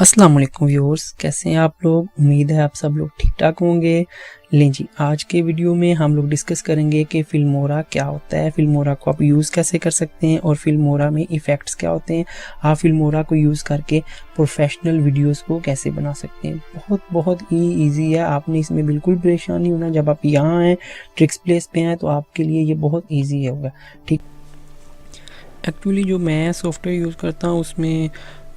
अस्सलाम वालेकुम व्यूअर्स, कैसे हैं आप लोग। उम्मीद है आप सब लोग ठीक ठाक होंगे। लें जी, आज के वीडियो में हम लोग डिस्कस करेंगे कि फिल्मोरा क्या होता है, फिल्मोरा को आप यूज़ कैसे कर सकते हैं और फिल्मोरा में इफ़ेक्ट्स क्या होते हैं, आप फिल्मोरा को यूज़ करके प्रोफेशनल वीडियोस को कैसे बना सकते हैं। बहुत बहुत ही ईजी है, आपने इसमें बिल्कुल परेशान नहीं होना। जब आप यहाँ हैं, ट्रिक्स प्लेस पे हैं, तो आपके लिए ये बहुत ईजी होगा। ठीक, एक्चुअली जो मैं सॉफ्टवेयर यूज़ करता हूँ उसमें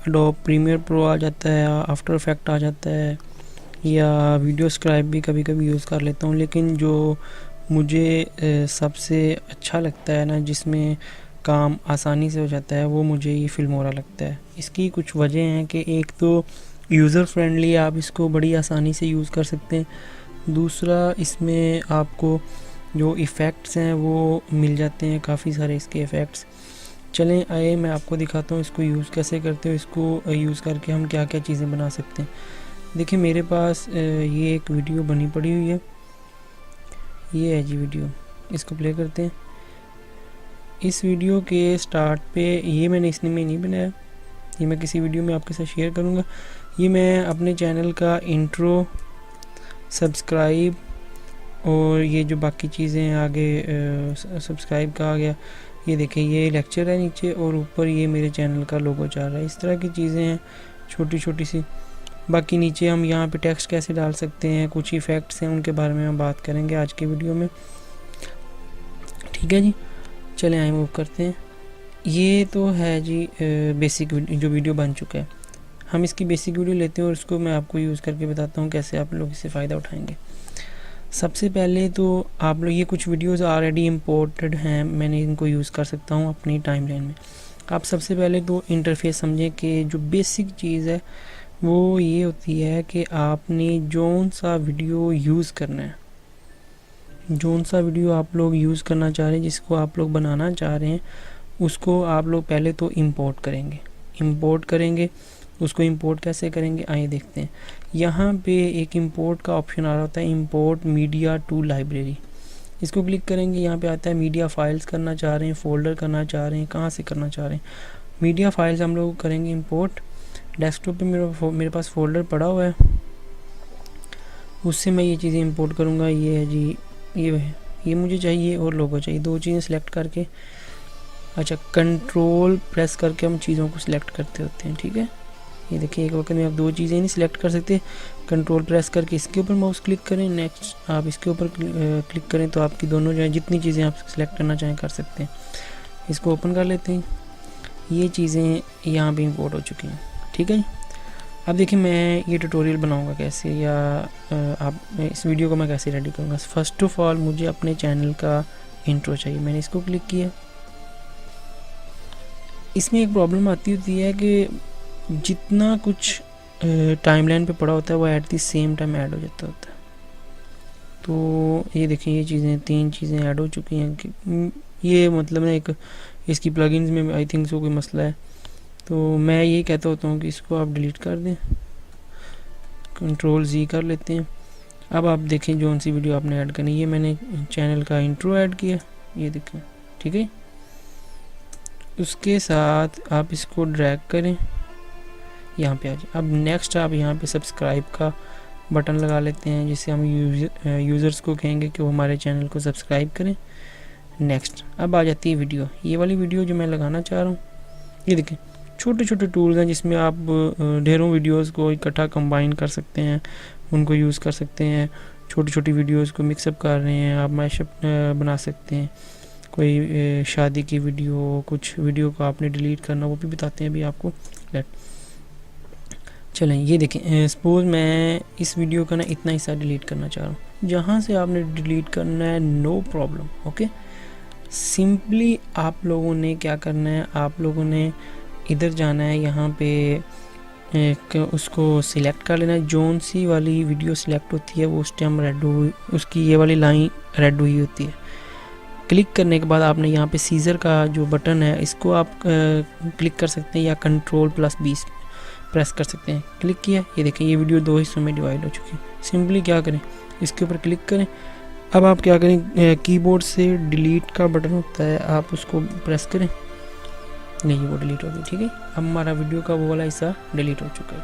एडोब प्रीमियर प्रो आ जाता है, आफ्टर इफेक्ट आ जाता है, या वीडियो स्क्राइब भी कभी कभी यूज़ कर लेता हूँ। लेकिन जो मुझे सबसे अच्छा लगता है ना, जिसमें काम आसानी से हो जाता है, वो मुझे ये फिल्मोरा लगता है। इसकी कुछ वजह हैं कि एक तो यूज़र फ्रेंडली है, आप इसको बड़ी आसानी से यूज़ कर सकते हैं। दूसरा, इसमें आपको जो इफ़ेक्ट्स हैं वो मिल जाते हैं, काफ़ी सारे इसके इफ़ेक्ट्स। चलें आए, मैं आपको दिखाता हूँ इसको यूज़ कैसे करते हो, इसको यूज़ करके हम क्या क्या चीज़ें बना सकते हैं। देखिए मेरे पास ये एक वीडियो बनी पड़ी हुई है, ये है जी वीडियो। इसको प्ले करते हैं। इस वीडियो के स्टार्ट पे ये मैंने इसने में नहीं बनाया, ये मैं किसी वीडियो में आपके साथ शेयर करूँगा। ये मैं अपने चैनल का इंट्रो, सब्सक्राइब और ये जो बाकी चीज़ें हैं आगे, सब्सक्राइब का आ गया, ये देखिए ये लेक्चर है नीचे, और ऊपर ये मेरे चैनल का लोगो चल रहा है। इस तरह की चीज़ें हैं छोटी छोटी सी। बाकी नीचे हम यहाँ पे टेक्स्ट कैसे डाल सकते हैं, कुछ इफ़ेक्ट्स हैं, उनके बारे में हम बात करेंगे आज के वीडियो में। ठीक है जी, चलें आए मूव करते हैं। ये तो है जी बेसिक जो वीडियो बन चुका है। हम इसकी बेसिक वीडियो लेते हैं और उसको मैं आपको यूज़ करके बताता हूँ कैसे आप लोग इससे फ़ायदा उठाएँगे। सबसे पहले तो आप लोग, ये कुछ वीडियोस ऑलरेडी इंपोर्टेड हैं, मैंने इनको यूज़ कर सकता हूँ अपनी टाइमलाइन में। आप सबसे पहले तो इंटरफेस समझें कि जो बेसिक चीज़ है वो ये होती है कि आपने जौन सा वीडियो यूज़ करना है, जौन सा वीडियो आप लोग यूज़ करना चाह रहे हैं, जिसको आप लोग बनाना चाह रहे हैं, उसको आप लोग पहले तो इंपोर्ट करेंगे। उसको इंपोर्ट कैसे करेंगे आइए देखते हैं। यहाँ पे एक इंपोर्ट का ऑप्शन आ रहा होता है, इंपोर्ट मीडिया टू लाइब्रेरी। इसको क्लिक करेंगे, यहाँ पे आता है मीडिया फाइल्स करना चाह रहे हैं, फोल्डर करना चाह रहे हैं, कहाँ से करना चाह रहे हैं। मीडिया फाइल्स हम लोग करेंगे इंपोर्ट। डेस्कटॉप पे मेरे पास फोल्डर पड़ा हुआ है, उससे मैं ये चीज़ें इंपोर्ट करूँगा। ये है जी, ये मुझे चाहिए और लोगो चाहिए, दो चीज़ें सिलेक्ट करके, अच्छा कंट्रोल प्रेस करके हम चीज़ों को सिलेक्ट करते होते हैं। ठीक है, ये देखिए एक वक्त में आप दो चीज़ें नहीं सिलेक्ट कर सकते। कंट्रोल प्रेस करके इसके ऊपर माउस क्लिक करें, नेक्स्ट आप इसके ऊपर क्लिक करें तो आपकी दोनों जो है जितनी चीज़ें आप सिलेक्ट करना चाहें कर सकते हैं। इसको ओपन कर लेते हैं। ये चीज़ें यहाँ पे इंपोर्ट हो चुकी हैं। ठीक है जी, अब देखिए मैं ये ट्यूटोरियल बनाऊंगा कैसे, या आप इस वीडियो को मैं कैसे रेडी करूँगा। फर्स्ट ऑफ ऑल मुझे अपने चैनल का इंट्रो चाहिए, मैंने इसको क्लिक किया। इसमें एक प्रॉब्लम आती होती है कि जितना कुछ टाइमलाइन पे पड़ा होता है वो at the same time add हो जाता होता है। तो ये देखिए ये चीज़ें, तीन चीज़ें ऐड हो चुकी हैं कि ये मतलब ना एक इसकी प्लगइन्स में आई थिंक सो कोई मसला है। तो मैं ये कहता होता हूँ कि इसको आप डिलीट कर दें, कंट्रोल Z कर लेते हैं। अब आप देखें जौन सी वीडियो आपने ऐड करनी, ये मैंने चैनल का इंट्रो ऐड किया, ये देखें। ठीक है, उसके साथ आप इसको ड्रैग करें, यहाँ पे आ जाए। अब नेक्स्ट आप यहाँ पे सब्सक्राइब का बटन लगा लेते हैं, जिससे हम यूज़र्स को कहेंगे कि वो हमारे चैनल को सब्सक्राइब करें। नेक्स्ट अब आ जाती है वीडियो, ये वाली वीडियो जो मैं लगाना चाह रहा हूँ। ये देखें छोटे छोटे टूल्स हैं जिसमें आप ढेरों वीडियोस को इकट्ठा कंबाइन कर सकते हैं, उनको यूज़ कर सकते हैं। छोटी छोटी वीडियोस को मिक्सअप कर रहे हैं, आप मैशअप बना सकते हैं। कोई शादी की वीडियो, कुछ वीडियो को आपने डिलीट करना, वो भी बताते हैं अभी आपको। चलें ये देखें, सपोज़ मैं इस वीडियो का ना इतना हिस्सा डिलीट करना चाह रहा हूँ। जहाँ से आपने डिलीट करना है नो प्रॉब्लम, ओके। सिंपली आप लोगों ने क्या करना है, आप लोगों ने इधर जाना है, यहाँ पे एक उसको सिलेक्ट कर लेना है। जौन सी वाली वीडियो सिलेक्ट होती है वो उस टाइम रेड हुई, उसकी ये वाली लाइन रेड हुई होती है। क्लिक करने के बाद आपने यहाँ पे सीजर का जो बटन है इसको आप क्लिक कर सकते हैं, या कंट्रोल+20 प्रेस कर सकते हैं। क्लिक किया, ये देखें ये वीडियो दो हिस्सों में डिवाइड हो चुकी है। सिंपली क्या करें, इसके ऊपर क्लिक करें। अब आप क्या करें, कीबोर्ड से डिलीट का बटन होता है, आप उसको प्रेस करें। नहीं वो डिलीट हो गई। ठीक है, अब हमारा वीडियो का वो वाला हिस्सा डिलीट हो चुका है।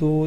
2